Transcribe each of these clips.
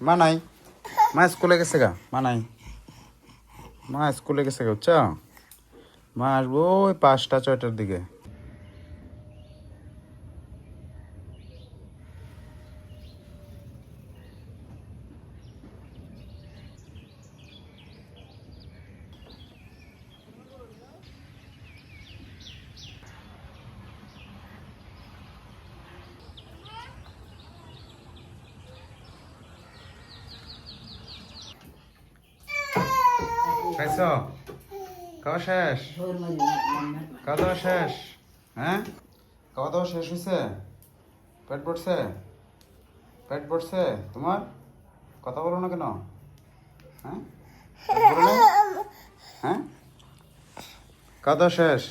মা নাই, মা স্কুলে গেছে গা, মা নাই, মা স্কুলে গেছে গা, বুঝছো? মা আসবো ওই 5টা 6টার দিকে। খাইছো? খাওয়া শেষ? খাওয়া দাওয়া শেষ? হ্যাঁ, খাওয়া দাওয়া শেষ হয়েছে? পেট ভরছে? পেট ভরছে তোমার? কথা বলো না কেন? হ্যাঁ, পেট ভরে নাই? হ্যাঁ, খাওয়া দাওয়া শেষ?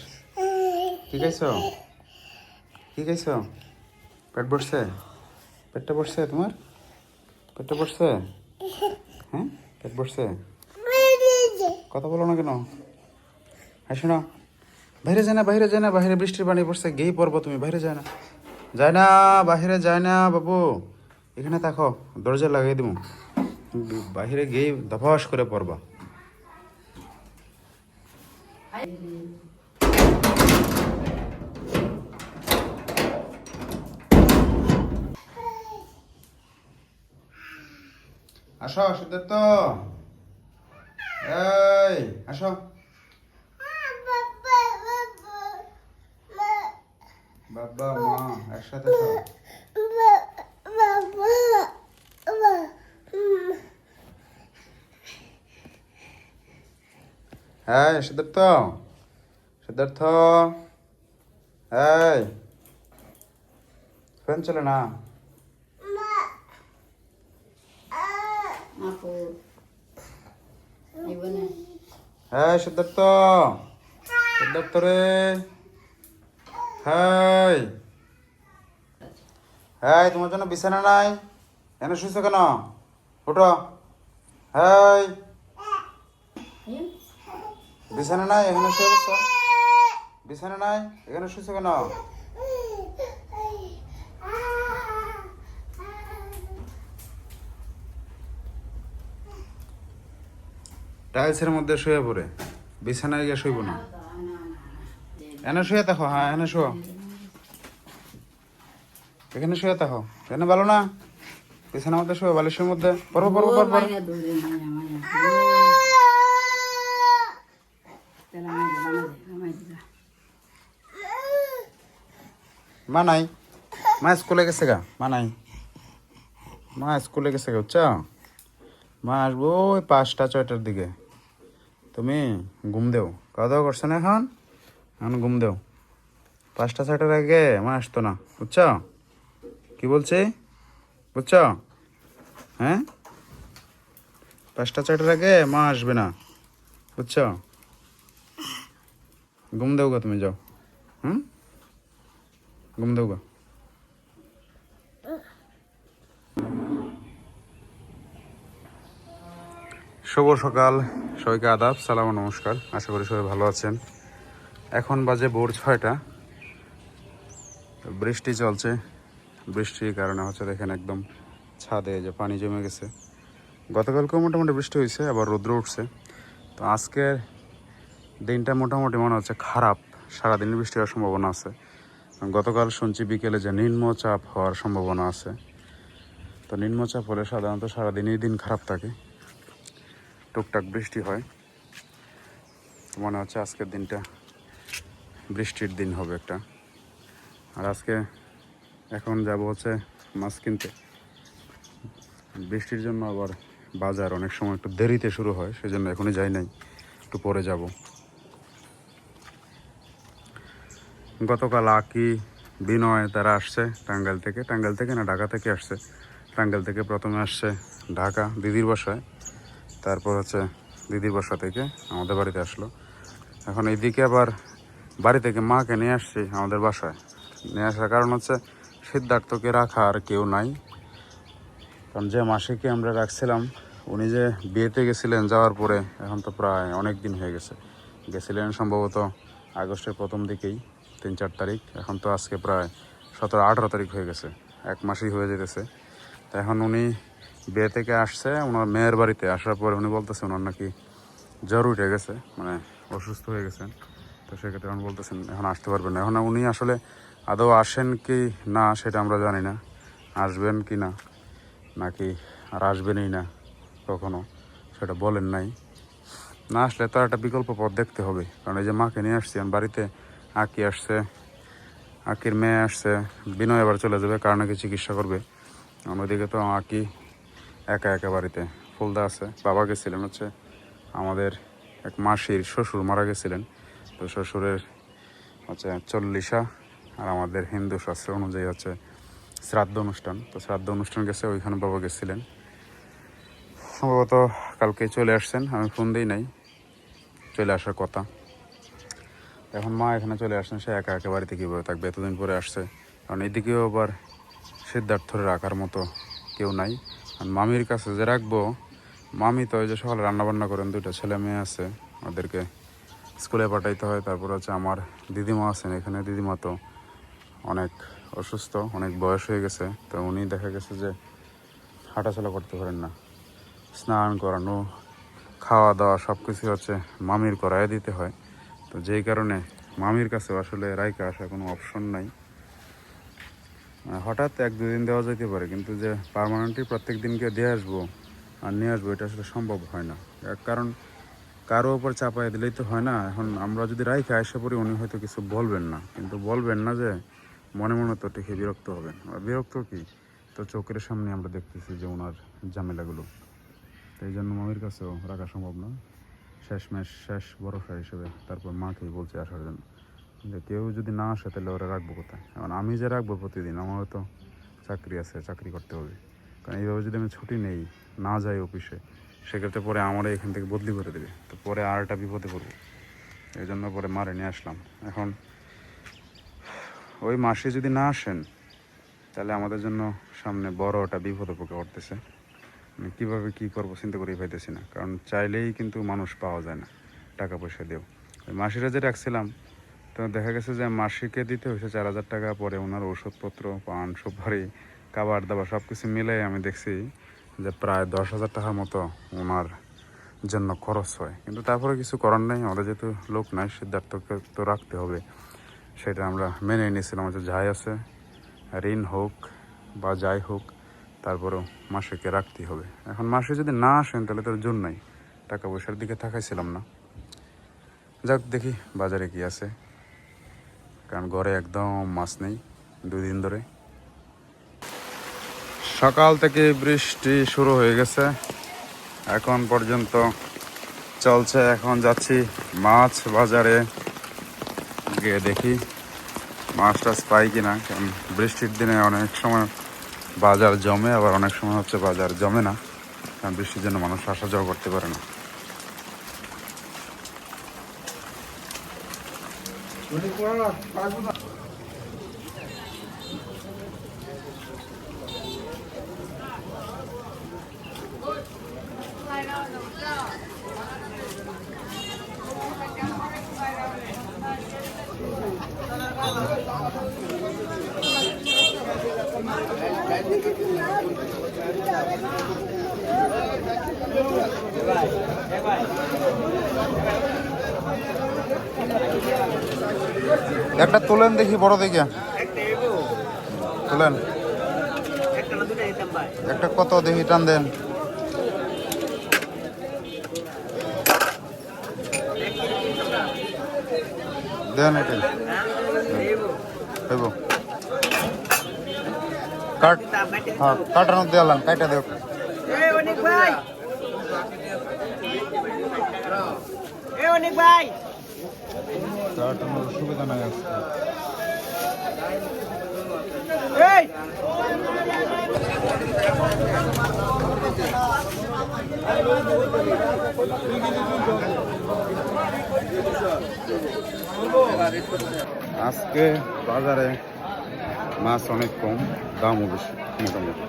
কি খাইছো? কি খাইছো? পেট ভরছে? পেটটা ভরছে তোমার? পেটটা ভরছে? হ্যাঁ, পেট ভরছে? কথা বলো না কেন? হাসো না, বাইরে যায় না, বাইরে যায় না, বাইরে বৃষ্টির পানি পড়ছে, গেই পড়বো তুমি, বাইরে যায় না, যায় না, বাইরে যায় না বাবু, এখানে থাকো, দরজা লাগিয়ে দিব, বাইরে গিয়ে ধপাস করে পড়বা। আসো সিদ্ধার্থ, এই আসো, বাবা মা একসাথে আসো। হ্যাঁ সিদ্ধার্থ, সিদ্ধার্থ, এই ফ্যান চলে না? হ্যাঁ সিদ্ধার্থ, সিদ্ধার্থ রে, হ্যাঁ হ্যাঁ, তোমার জন্য বিছানা নাই? এখানে শুয়েছো কেন? ওঠো, হ্যাঁ, বিছানা নাই, এখানে শুয়ে বসছো, বিছানা নাই, এখানে শুয়েছো কেন? টাইলসের মধ্যে শুয়ে পড়ে, বিছানায় গিয়ে শুইব না, এনে শুয়ে থাকো, হ্যাঁ এনে শো, এখানে শুয়ে থাকো, এখানে ভালো না? বিছানার মধ্যে শুয়ে, বালিশের মধ্যে পড়বো পড়বো পড়বো। মা নাই, মা স্কুলে গেছে গা, মা নাই, মা স্কুলে গেছে গা, বুঝছো? মা আসবো ওই 5টা 6টার দিকে। তুমি ঘুম দেও, খাওয়া দাওয়া করছো না এখন? এখন ঘুম দেও, 5টা 6টার আগে মা আসতো না, বুঝছো? কি বলছে বুঝছো? হ্যাঁ, 5টা 6টার আগে মা আসবে না, বুঝছো? ঘুম দেও গা, তুমি যাও, হুম, ঘুম দেও গা। শুভ সকাল, সবাইকে আদাব, সালাম ও নমস্কার, আশা করি সবাই ভালো আছেন। এখন বাজে ভোর 6টা, বৃষ্টি চলছে, বৃষ্টির কারণে হচ্ছে দেখেন একদম ছাদে যে পানি জমে গেছে। গতকালকেও মোটামুটি বৃষ্টি হয়েছে, আবার রৌদ্র উঠছে। তো আজকের দিনটা মোটামুটি মনে হচ্ছে খারাপ, সারাদিন বৃষ্টি হওয়ার সম্ভাবনা আছে। গতকাল শুনছি বিকেলে যে নিম্নচাপ হওয়ার সম্ভাবনা আছে। তো নিম্নচাপ হলে সাধারণত সারাদিনই দিন খারাপ থাকে, টুকটাক বৃষ্টি হয়। মনে হচ্ছে আজকের দিনটা বৃষ্টির দিন হবে একটা। আর আজকে এখন যাব হচ্ছে মাছ কিনতে, বৃষ্টির জন্য আবার বাজার অনেক সময় একটু দেরিতে শুরু হয়, সেজন্য এখনই যাই নাই, একটু পরে যাব। গতকাল আকি, বিনয় তারা আসছে টাঙ্গাইল থেকে না ঢাকা থেকে আসছে। টাঙ্গাইল থেকে প্রথমে আসছে ঢাকা দিদির বাসায়, তারপর হচ্ছে দিদির বাসা থেকে আমাদের বাড়িতে আসলো। এখন এইদিকে আবার বাড়ি থেকে মাকে নিয়ে আসছি আমাদের বাসায়। নিয়ে আসার কারণ হচ্ছে সিদ্ধার্থকে রাখা আর কেউ নাই, কারণ যে মাসিকে আমরা রাখছিলাম উনি যে বিয়েতে গেছিলেন, যাওয়ার পরে এখন তো প্রায় অনেক দিন হয়ে গেছে, গেছিলেন সম্ভবত আগস্টের প্রথম দিকেই, 3-4 তারিখ, এখন তো আজকে প্রায় 17-18 তারিখ হয়ে গেছে, 1 মাসই হয়ে যেতেছে। তো এখন উনি বিয়ে থেকে আসছে ওনার মেয়ের বাড়িতে। আসার পরে উনি বলতেছে ওনার নাকি জ্বর উঠে গেছে, মানে অসুস্থ হয়ে গেছেন। তো সেক্ষেত্রে উনি বলতেছেন এখন আসতে পারবেন না। এখন উনি আসলে আদৌ আসেন কি না সেটা আমরা জানি না, আসবেন কি না নাকি আর আসবেনই না কখনো সেটা বলেন নাই। না আসলে তো একটা বিকল্প পথ দেখতে হবে, কারণ এই যে মাকে নিয়ে আসছি আমি বাড়িতে, আঁকি আসছে, আঁকির মেয়ে আসছে, বিনয় এবার চলে যাবে কারণ নাকি চিকিৎসা করবে। অন্যদিকে তো আঁকি একা একা বাড়িতে। ফুলদা আছে, বাবা গেছিলেন হচ্ছে আমাদের এক মাসির শ্বশুর মারা গেছিলেন, তো শ্বশুরের হচ্ছে 40 আর আমাদের হিন্দু শাস্ত্র অনুযায়ী হচ্ছে শ্রাদ্ধ অনুষ্ঠান। তো শ্রাদ্ধ অনুষ্ঠান গেছে, ওইখানে বাবা গেছিলেন। সম্ভবত কালকে চলে আসছেন, আমি ফোন দিই নাই, চলে আসার কথা। এখন মা এখানে চলে আসছেন, সে একা একা বাড়িতে কীভাবে থাকবে, এতদিন পরে আসছে। কারণ এদিকেও আবার সিদ্ধার্থরে রাখার মতো কেউ নাই। আর মামির কাছে যে রাখবো, মামি তো ওই যে সকালে রান্নাবান্না করেন, 2টা ছেলে মেয়ে আছে, ওদেরকে স্কুলে পাঠাইতে হয়। তারপর হচ্ছে আমার দিদিমা আছেন এখানে, দিদিমা তো অনেক অসুস্থ, অনেক বয়স হয়ে গেছে। তো উনি দেখা গেছে যে হাঁটাচলা করতে পারেন না, স্নান করানো, খাওয়া দাওয়া সব কিছু হচ্ছে মামির করায় দিতে হয়। তো যেই কারণে মামির কাছেও আসলে রাইকা আসা কোনো অপশন নাই। হঠাৎ 1-2 দিন দেওয়া যেতে পারে, কিন্তু যে পার্মানেন্টলি প্রত্যেক দিনকে দিয়ে আসবো আর নিয়ে আসবো এটা আসলে সম্ভব হয় না। কারণ কারো ওপর চাপাই দিলেই তো হয় না। এখন আমরা যদি রাইখে আসা পড়ি, উনি হয়তো কিছু বলবেন না, কিন্তু বলবেন না যে মনে মনে তো ঠিক বিরক্ত হবেন। আর বিরক্ত কি, তো চোখের সামনে আমরা দেখতেছি যে ওনার ঝামেলাগুলো। তো এই জন্য মামির কাছেও রাখা সম্ভব না। শেষমেশ শেষ ভরসা হিসেবে তারপর মাকেই বলছে আসার জন্য। যে কেউ যদি না আসে তাহলে ওরা রাখবো কোথায়? এখন আমি যে রাখবো প্রতিদিন, আমারও তো চাকরি আছে, চাকরি করতে হবে। কারণ এইভাবে যদি আমি ছুটি নেই, না যাই অফিসে, সেক্ষেত্রে পরে আমারও এখান থেকে বদলি করে দেবে, তো পরে আর একটা বিপদে পড়বো। এই জন্য পরে মারে নিয়ে আসলাম। এখন ওই মাসে যদি না আসেন তাহলে আমাদের জন্য সামনে বড় একটা বিপদ পোকা করতেছে। আমি কীভাবে কী করবো চিন্তা করেই পাইতেছি না, কারণ চাইলেই কিন্তু মানুষ পাওয়া যায় না টাকা পয়সা দিয়েও। ওই মাসিরা যে রাখছিলাম, তো দেখা গেছে যে মাসিকে দিতে হয়েছে 4,000 টাকা। পরে ওনার ওষুধপত্র, পান সুপারি, খাবার দাবার সব কিছু মিলে আমি দেখছি যে প্রায় 10,000 টাকার মতো ওনার জন্য খরচ হয়। কিন্তু তারপরে কিছু করার নেই, আমাদের যেহেতু লোক নাই, সিদ্ধার্থকে তো রাখতে হবে, সেটা আমরা মেনে নিয়েছিলাম যে যাই আছে, ঋণ হোক বা যাই হোক, তারপরেও মাসিকে রাখতেই হবে। এখন মাসে যদি না আসেন তাহলে তোর জন্য নাই, টাকা পয়সার দিকে তাকাইছিলাম না। যাক দেখি বাজারে কি আছে, কারণ ঘরে একদম মাছ নেই 2 দিন ধরে। সকাল থেকে বৃষ্টি শুরু হয়ে গেছে, এখন পর্যন্ত চলছে। এখন যাচ্ছি মাছ বাজারে, গিয়ে দেখি মাছ টাছ পাই কিনা। কারণ বৃষ্টির দিনে অনেক সময় বাজার জমে, আবার অনেক সময় হচ্ছে বাজার জমে না, কারণ বৃষ্টির জন্য মানুষ আসা যাওয়া করতে পারে না। একটা তোলেন দেখি, বড় দেখে তোলেন। একটা কত দেখি, টান দেন। দেন এটাই কাট, হ্যাঁ কাটানো দিলাম, কাটা দেব। কাটানোর সুবিধা নাই আজকে। আজকে বাজারে মাছ অনেক কম, দামও বেশি মোটামুটি।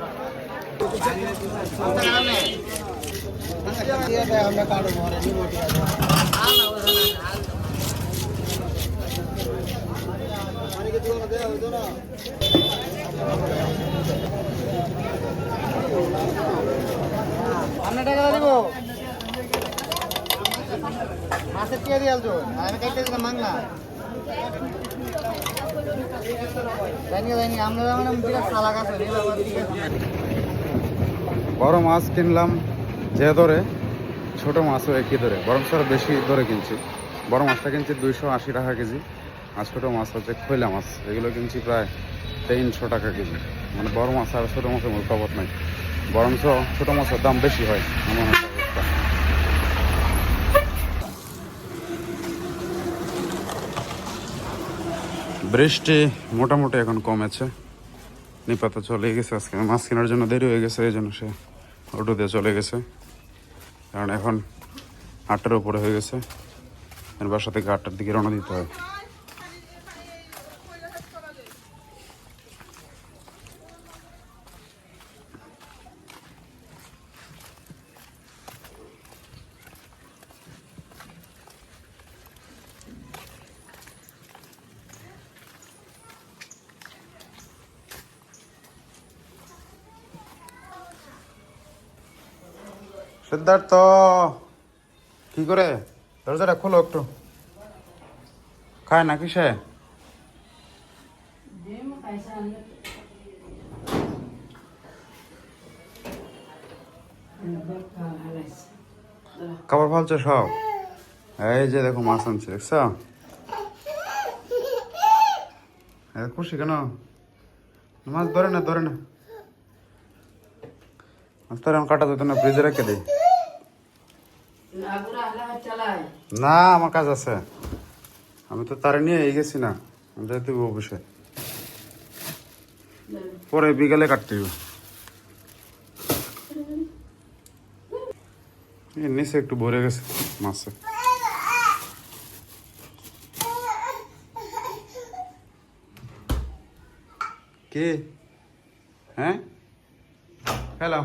আপনি টাকা দিব মাছের টিয়া দিয়ে আলছো আমি কাইতে দিলাম মাংলা জানি আমরা মানে বিরাট সালাক আছে রে বাবা ঠিক আছে বড় মাছ কিনলাম যে দরে ছোট মাছও একই দরে বরং আরো বেশি দরে কিনছি বড় মাছটা কিনছি 280 টাকা কেজি আর ছোটো মাছ হচ্ছে খৈলা মাছ এগুলো কিনছি প্রায় 300 টাকা কেজি মানে বড় মাছ আর ছোটো মাছের মধ্যে তফাৎ নাই বরঞ্চ ছোটো মাছের দাম বেশি হয় এমন একটা অবস্থা। বৃষ্টি মোটামুটি এখন কমেছে নিপাতে চলে গেছে আজকে মাছ কেনার জন্য দেরি হয়ে গেছে এই জন্য সে অটো দিয়ে চলে গেছে কারণ এখন 8টার উপরে হয়ে গেছে বাসা থেকে 8টার দিকে রওনা দিতে হয়। সিদ্ধার্থ কি করে দরজাটা খোলো একটু খায় না কিসে খাবার ফালছে সব এই যে দেখো মাছ আনছে দেখছ খুশি কেন মাছ ধরে না মাছ ধরে আমি কাটা যেত না ফ্রিজে রেখে দিই না আমার কাজ আছে আমি তো তারে নিয়ে গেছি না যেতে অবশ্যই পরে বিকালে কাটতে নিচে একটু ভরে গেছে মাছে কি হ্যাঁ হ্যালো